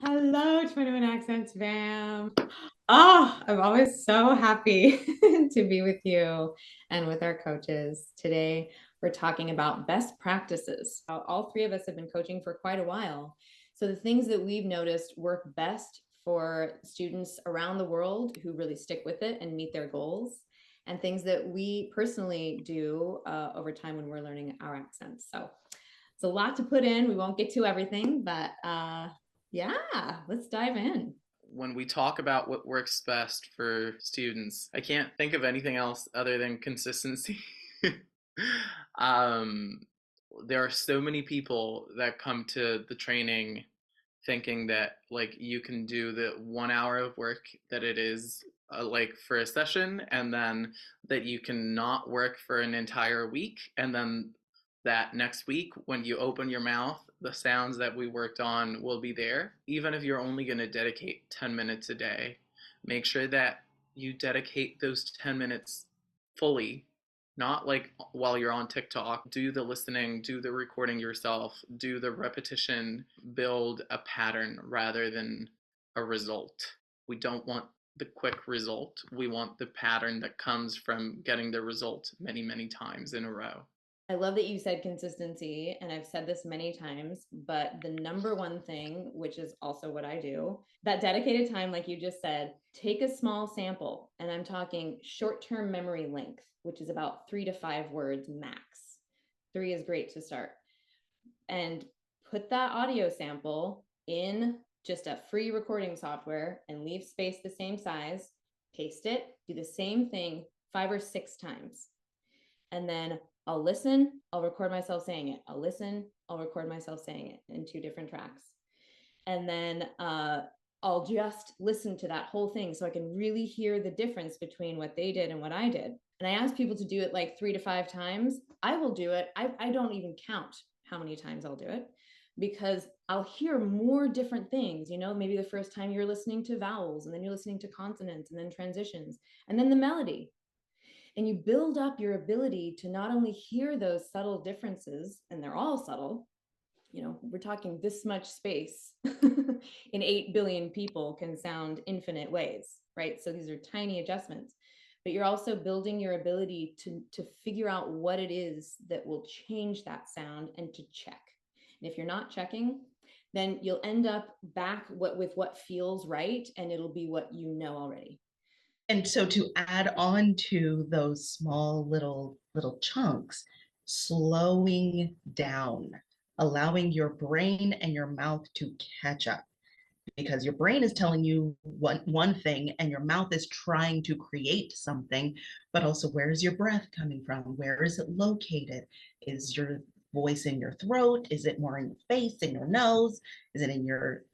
Hello, 21 Accents fam. Oh, I'm always so happy to be with you and with our coaches. Today, we're talking about best practices. All three of us have been coaching for quite a while. So, the things that we've noticed work best for students around the world who really stick with it and meet their goals, and things that we personally do over time when we're learning our accents. So, it's a lot to put in. We won't get to everything, but yeah, let's dive in. When we talk about what works best for students, I can't think of anything else other than consistency. um, there are so many people that come to the training thinking that like you can do the 1 hour of work that it is like for a session, and then that you can not work for an entire week, and then that next week when you open your mouth the sounds that we worked on will be there. Even if you're only going to dedicate 10 minutes a day, make sure that you dedicate those 10 minutes fully, not like while you're on TikTok. Do the listening, do the recording yourself, do the repetition, build a pattern rather than a result. We don't want the quick result. We want the pattern that comes from getting the result many, many times in a row. I love that you said consistency, and I've said this many times, but the number one thing, which is also what I do, that dedicated time, like you just said, take a small sample, and I'm talking short term memory length, which is about 3 to 5 words max. Three is great to start. And put that audio sample in just a free recording software and leave space the same size, paste it, do the same thing 5 or 6 times. And then I'll listen, I'll record myself saying it. I'll listen, I'll record myself saying it in 2 different tracks. And then I'll just listen to that whole thing so I can really hear the difference between what they did and what I did. And I ask people to do it like 3 to 5 times. I will do it. I don't even count how many times I'll do it because I'll hear more different things. You know, maybe the first time you're listening to vowels, and then you're listening to consonants, and then transitions, and then the melody. And you build up your ability to not only hear those subtle differences, and they're all subtle, you know, we're talking this much space in 8 billion people can sound infinite ways, right? So these are tiny adjustments, but you're also building your ability to figure out what it is that will change that sound and to check. And if you're not checking, then you'll end up back with what feels right, and it'll be what you know already. And so to add on to those small little chunks, slowing down, allowing your brain and your mouth to catch up, because your brain is telling you one thing and your mouth is trying to create something. But also, where's your breath coming from? Where is it located? Is your voice in your throat? Is it more in your face, in your nose? Is it in your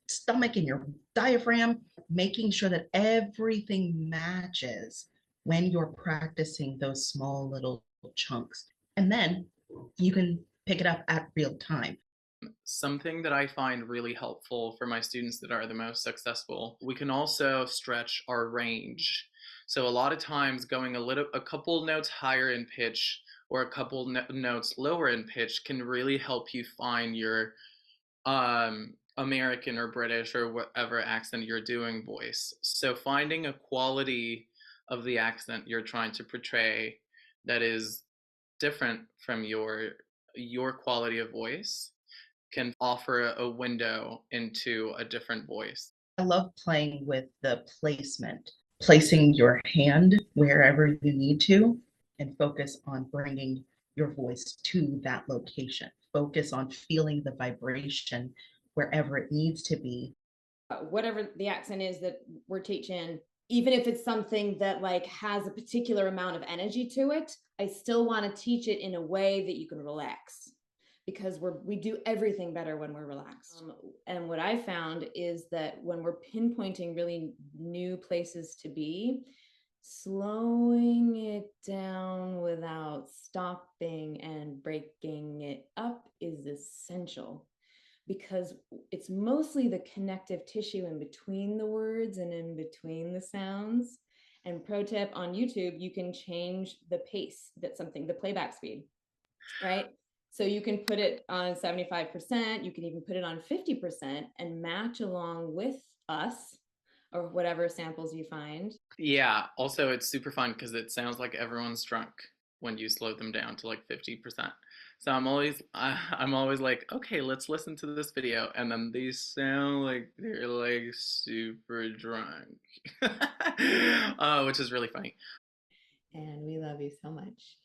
stomach, in your diaphragm? Making sure that everything matches when you're practicing those small little chunks, and then you can pick it up at real time. Something that I find really helpful for my students that are the most successful, we can also stretch our range. So a lot of times going a couple notes higher in pitch or a couple notes lower in pitch can really help you find your American or British or whatever accent you're doing voice. So finding a quality of the accent you're trying to portray that is different from your quality of voice can offer a window into a different voice. I love playing with the placement, placing your hand wherever you need to, and focus on bringing your voice to that location. Focus on feeling the vibration wherever it needs to be. Whatever the accent is that we're teaching, even if it's something that like has a particular amount of energy to it, I still want to teach it in a way that you can relax, because we do everything better when we're relaxed. And what I found is that when we're pinpointing really new places to be, slowing it down without stopping and breaking it up is essential, because it's mostly the connective tissue in between the words and in between the sounds. And pro tip on YouTube, you can change the pace, the playback speed, right? So you can put it on 75%, you can even put it on 50% and match along with us or whatever samples you find. Yeah, also it's super fun because it sounds like everyone's drunk when you slow them down to like 50%. So I'm always like, okay, let's listen to this video, and then they sound like they're like super drunk, which is really funny. And we love you so much.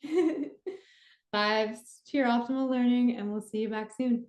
Vibes to your optimal learning, and we'll see you back soon.